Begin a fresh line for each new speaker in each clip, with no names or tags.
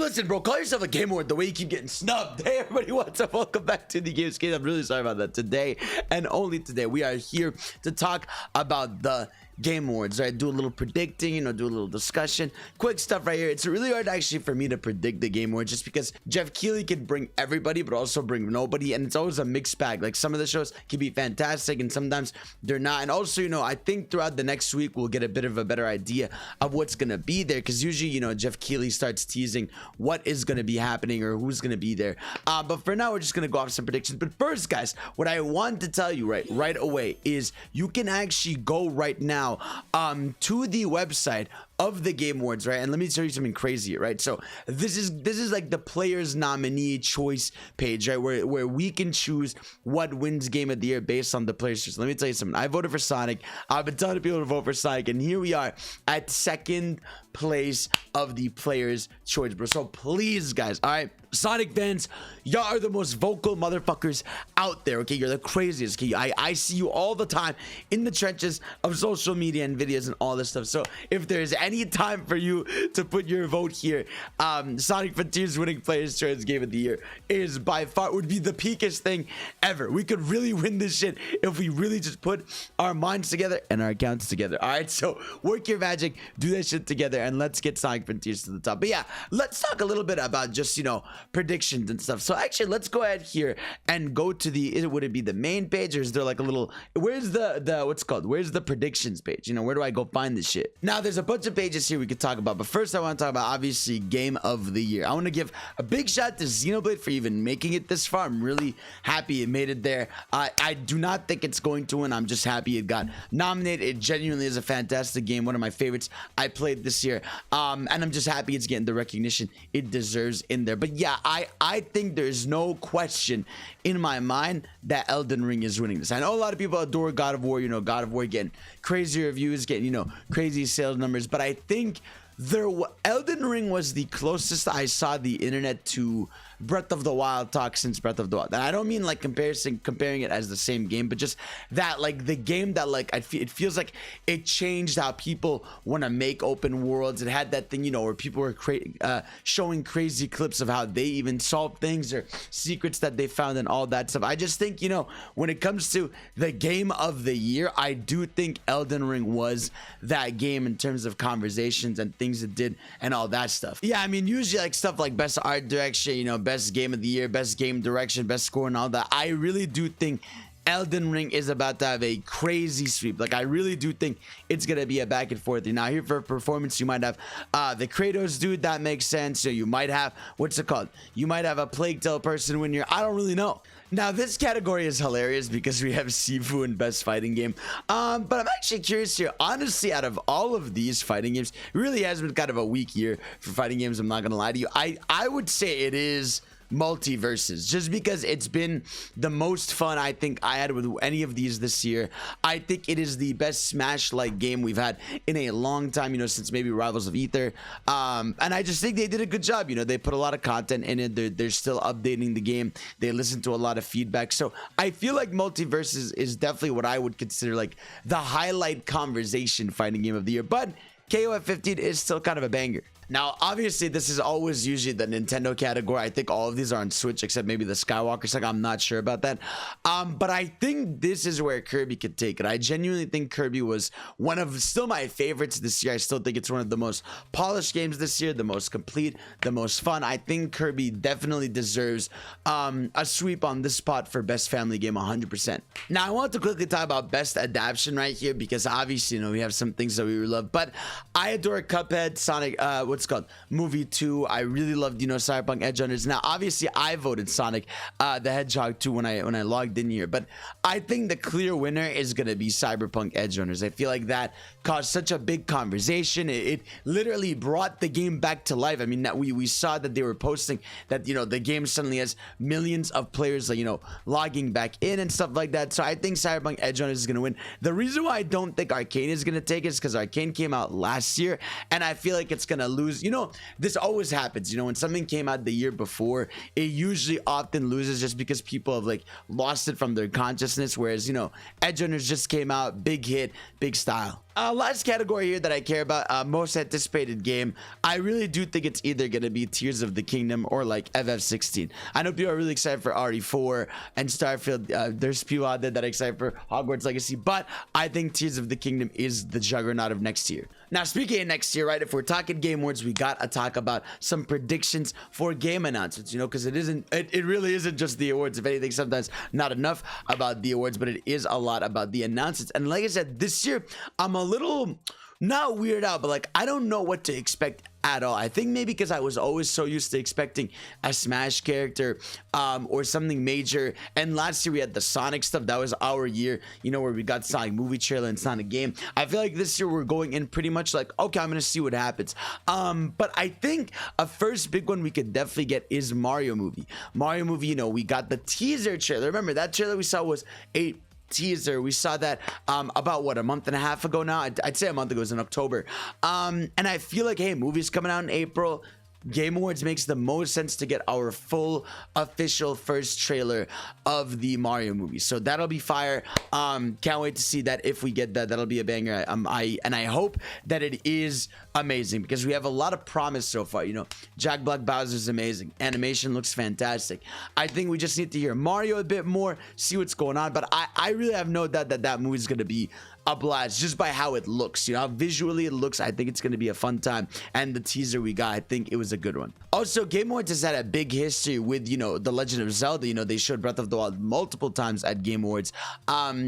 listen, bro, call yourself a Game Award the way you keep getting snubbed. Hey, everybody, what's up? Welcome back to the Games Case. I'm really sorry about that. Today, and only today, we are here to talk about the Game Awards, right? Do a little predicting, you know, do a little discussion. Quick stuff right here. It's really hard actually for me to predict the Game Awards just because Jeff Keighley can bring everybody, but also bring nobody. And it's always a mixed bag. Like some of the shows can be fantastic and sometimes they're not. And also, you know, I think throughout the next week, we'll get a bit of a better idea of what's going to be there. Because usually, you know, Jeff Keighley starts teasing what is going to be happening or who's going to be there. But for now, we're just going to go off some predictions. But first, guys, what I want to tell you right away is you can actually go right now to the website of the Game Awards, right? And let me tell you something crazy, right? So this is like the players nominee choice page, right? Where we can choose what wins Game of the Year based on the players choice. Let me tell you something. I voted for Sonic. I've been telling people to vote for Sonic, and here we are at second place of the players choice, bro. So please, guys, all right, Sonic fans, y'all are the most vocal motherfuckers out there, okay? You're the craziest, okay? I see you all the time in the trenches of social media and videos and all this stuff. So if there's any time for you to put your vote here, Sonic Frontier's winning players choice Game of the Year is by far would be the peakest thing ever. We could really win this shit if we really just put our minds together and our accounts together. All right, so work your magic, do that shit together, and let's get Sonic Frontiers to the top. But yeah, let's talk a little bit about just, you know, predictions and stuff. So actually, let's go ahead here and go to the, would it be the main page, or is there like a little, where's the what's it called, where's the predictions page? You know, where do I go find this shit? Now there's a bunch of pages here we could talk about, but first I want to talk about obviously Game of the Year. I want to give a big shout out to Xenoblade for even making it this far. I'm really happy it made it there. I do not think it's going to win. I'm just happy it got nominated. It genuinely is a fantastic game, one of my favorites I played this year, and I'm just happy it's getting the recognition it deserves in there. But yeah, I think there's no question in my mind that Elden Ring is winning this. I know a lot of people adore God of War, you know, God of War getting crazy reviews, getting, you know, crazy sales numbers, but I think Elden Ring was the closest I saw the internet to Breath of the Wild talk since Breath of the Wild. And I don't mean like comparing it as the same game, but just that like the game that like it feels like it changed how people want to make open worlds. It had that thing, you know, where people were showing crazy clips of how they even solved things or secrets that they found and all that stuff. I just think, you know, when it comes to the Game of the Year, I do think Elden Ring was that game in terms of conversations and things it did and all that stuff. Yeah, I mean, usually like stuff like best art direction, you know, best game of the year, best game direction, best score and all that. I really do think Elden Ring is about to have a crazy sweep. Like I really do think it's gonna be a back and forth. Now here for performance, you might have the Kratos dude, that makes sense. So you might have, what's it called? You might have a Plague Tale person win here. I don't really know. Now this category is hilarious because we have Sifu in best fighting game, but I'm actually curious here. Honestly, out of all of these fighting games, it really has been kind of a weak year for fighting games. I'm not gonna lie to you. I would say it is Multiverses, just because it's been the most fun I think I had with any of these this year. I think it is the best Smash like game we've had in a long time, you know, since maybe Rivals of Ether, and I just think they did a good job. You know, they put a lot of content in it. They're still updating the game. They listen to a lot of feedback, so I feel like Multiverses is definitely what I would consider like the highlight conversation fighting game of the year. But KOF 15 is still kind of a banger. Now, obviously, this is always usually the Nintendo category. I think all of these are on Switch except maybe the Skywalker Saga. I'm not sure about that. But I think this is where Kirby could take it. I genuinely think Kirby was one of still my favorites this year. I still think it's one of the most polished games this year, the most complete, the most fun. I think Kirby definitely deserves a sweep on this spot for best family game 100%. Now, I want to quickly talk about best adaptation right here because obviously, you know, we have some things that we love, but I adore Cuphead, Sonic, what's it called, Movie 2. I really loved, you know, Cyberpunk Edge Runners. Now obviously I voted Sonic the Hedgehog 2 when I logged in here, but I think the clear winner is gonna be Cyberpunk Edge Runners. I feel like that caused such a big conversation. It literally brought the game back to life. I mean, we saw that they were posting that, you know, the game suddenly has millions of players, like, you know, logging back in and stuff like that. So I think Cyberpunk Edge Runners is gonna win. The reason why I don't think Arcane is gonna take it is because Arcane came out last year and I feel like it's gonna lose. You know, this always happens. You know, when something came out the year before, it usually often loses just because people have like lost it from their consciousness. Whereas, you know, Edge Runners just came out, big hit, big style. Last category here that I care about, most anticipated game. I really do think it's either going to be Tears of the Kingdom or like FF16. I know people are really excited for RE4 and Starfield. There's people out there that are excited for Hogwarts Legacy, but I think Tears of the Kingdom is the juggernaut of next year. Now, speaking of next year, right, if we're talking Game Awards, we got to talk about some predictions for game announcements, you know, because it really isn't just the awards. If anything, sometimes not enough about the awards, but it is a lot about the announcements. And like I said, this year, I'm a little not weirded out, but like I don't know what to expect at all. I think maybe because I was always so used to expecting a Smash character or something major, and last year we had the Sonic stuff. That was our year, you know, where we got Sonic movie trailer and Sonic game. I feel like this year we're going in pretty much like, okay, I'm gonna see what happens. But I think a first big one we could definitely get is Mario movie. You know, we got the teaser trailer. Remember that trailer we saw was a teaser. We saw that about what, a month and a half ago now. I'd say a month ago. It was in October. And I feel like, hey, movies coming out in April. Game Awards makes the most sense to get our full official first trailer of the Mario movie, so that'll be fire. Can't wait to see that. If we get that, that'll be a banger. I hope that it is amazing, because we have a lot of promise so far. You know, Jack Black Bowser's amazing, animation looks fantastic. I think we just need to hear Mario a bit more, see what's going on, but I really have no doubt that movie is going to be a blast just by how it looks. You know, how visually it looks. I think it's going to be a fun time, and the teaser we got, I think it was a good one. Also, Game Awards has had a big history with, you know, The Legend of Zelda. You know, they showed Breath of the Wild multiple times at Game Awards,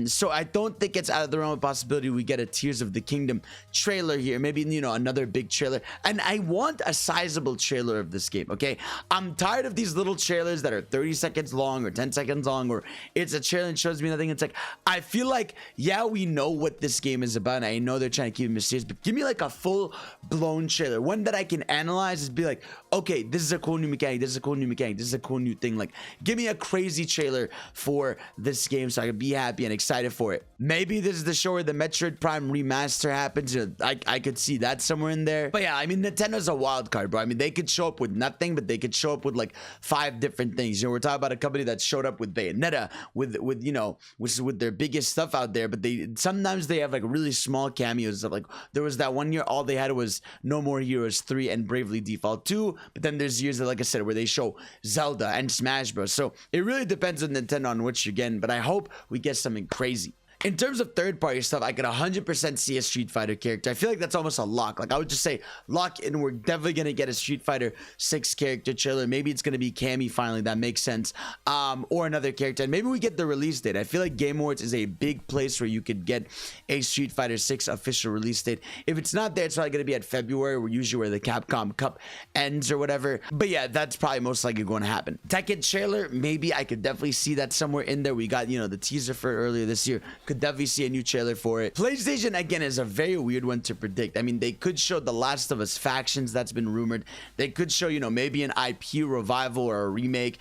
so I don't think it's out of the realm of possibility we get a Tears of the Kingdom trailer here, maybe, you know, another big trailer. And I want a sizable trailer of this game. Okay, I'm tired of these little trailers that are 30 seconds long or 10 seconds long, or it's a trailer and shows me nothing. It's like, I feel like, yeah, we know what this game is about, and I know they're trying to keep it mysterious, but give me like a full-blown trailer, one that I can analyze and be like, okay, this is a cool new mechanic, this is a cool new mechanic, this is a cool new thing. Like, give me a crazy trailer for this game so I can be happy and excited for it. Maybe this is the show where the Metroid Prime remaster happens. You know, I could see that somewhere in there. But yeah, I mean, Nintendo's a wild card, bro. I mean, they could show up with nothing, but they could show up with like 5 different things. You know, we're talking about a company that showed up with Bayonetta, with you know, which is with their biggest stuff out there, but sometimes they have like really small cameos of, like, there was that one year all they had was No More Heroes 3 and Bravely Default 2, but then there's years that, like I said, where they show Zelda and Smash Bros. So it really depends on Nintendo on what you're getting, but I hope we get something crazy. In terms of third-party stuff, I could 100% see a Street Fighter character. I feel like that's almost a lock. Like, I would just say lock in. We're definitely going to get a Street Fighter 6 character trailer. Maybe it's going to be Cammy finally. That makes sense. Or another character. And maybe we get the release date. I feel like Game Awards is a big place where you could get a Street Fighter 6 official release date. If it's not there, it's probably going to be at February, usually where the Capcom Cup ends or whatever. But yeah, that's probably most likely going to happen. Tekken trailer, maybe I could definitely see that somewhere in there. We got, you know, the teaser for earlier this year. Could definitely see a new trailer for it. PlayStation, again, is a very weird one to predict. I mean, they could show The Last of Us Factions. That's been rumored. They could show, you know, maybe an IP revival or a remake.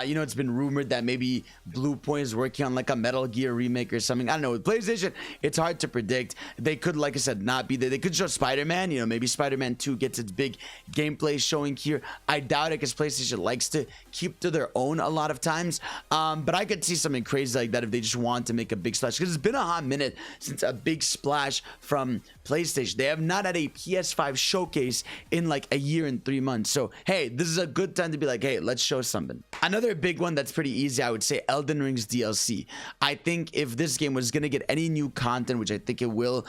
You know, it's been rumored that maybe Blue Point is working on like a Metal Gear remake or something. I don't know. With PlayStation, it's hard to predict. They could, like I said, not be there. They could show Spider-Man. You know, maybe Spider-Man 2 gets its big gameplay showing here. I doubt it, because PlayStation likes to keep to their own a lot of times. But I could see something crazy like that if they just want to make a big splash, because it's been a hot minute since a big splash from PlayStation. They have not had a PS5 showcase in like a year and 3 months. So hey, this is a good time to be like, hey, let's show something. Another big one that's pretty easy, I would say, Elden Ring's DLC. I think if this game was gonna get any new content, which I think it will,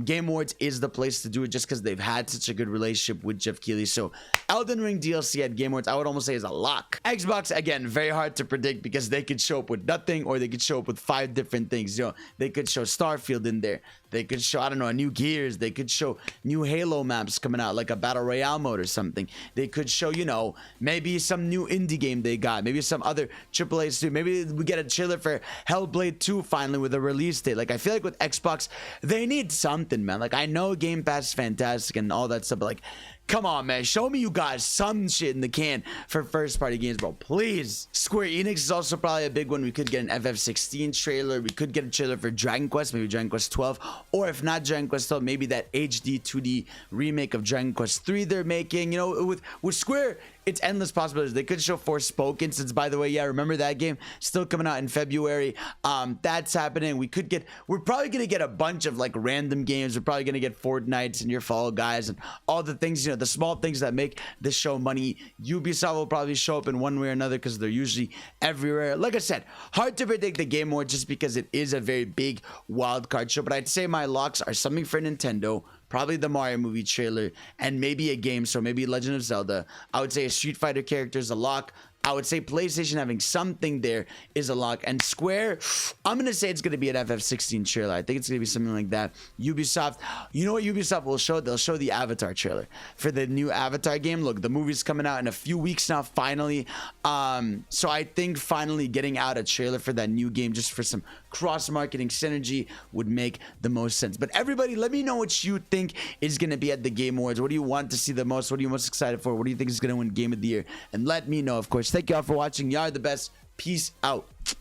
Game Awards is the place to do it, just because they've had such a good relationship with Jeff Keighley. So Elden Ring DLC at Game Awards, I would almost say, is a lock. Xbox, again, very hard to predict, because they could show up with nothing, or they could show up with 5 different things. You know, they could show Starfield in there. They could show, I don't know, a new Gears. They could show new Halo maps coming out, like a Battle Royale mode or something. They could show, you know, maybe some new indie game they got. Maybe some other AAA studio. Maybe we get a trailer for Hellblade 2 finally with a release date. Like, I feel like with Xbox, they need something, man. Like, I know Game Pass is fantastic and all that stuff, but like, come on, man. Show me you guys some shit in the can for first-party games, bro. Please. Square Enix is also probably a big one. We could get an FF16 trailer. We could get a trailer for Dragon Quest, maybe Dragon Quest 12 or if not Dragon Quest still, maybe that HD 2D remake of Dragon Quest 3 they're making. You know, with Square, it's endless possibilities. They could show Forspoken, since, by the way, yeah, remember that game? Still coming out in February. That's happening. We're probably gonna get a bunch of like random games. We're probably gonna get Fortnites and your Fall Guys and all the things, you know, the small things that make this show money. Ubisoft will probably show up in one way or another because they're usually everywhere. Like I said, hard to predict the Game Awards just because it is a very big wild card show. But I'd say my locks are something for Nintendo, probably the Mario movie trailer, and maybe a game, so maybe Legend of Zelda. I would say a Street Fighter character is a lock. I would say PlayStation having something there is a lock. And Square, I'm going to say it's going to be an FF16 trailer. I think it's going to be something like that. Ubisoft, you know what Ubisoft will show? They'll show the Avatar trailer for the new Avatar game. Look, the movie's coming out in a few weeks now, finally. So I think finally getting out a trailer for that new game just for some cross-marketing synergy would make the most sense. But everybody, let me know what you think is going to be at the Game Awards. What do you want to see the most? What are you most excited for? What do you think is going to win Game of the Year? And let me know, of course. Thank you all for watching. You are the best. Peace out.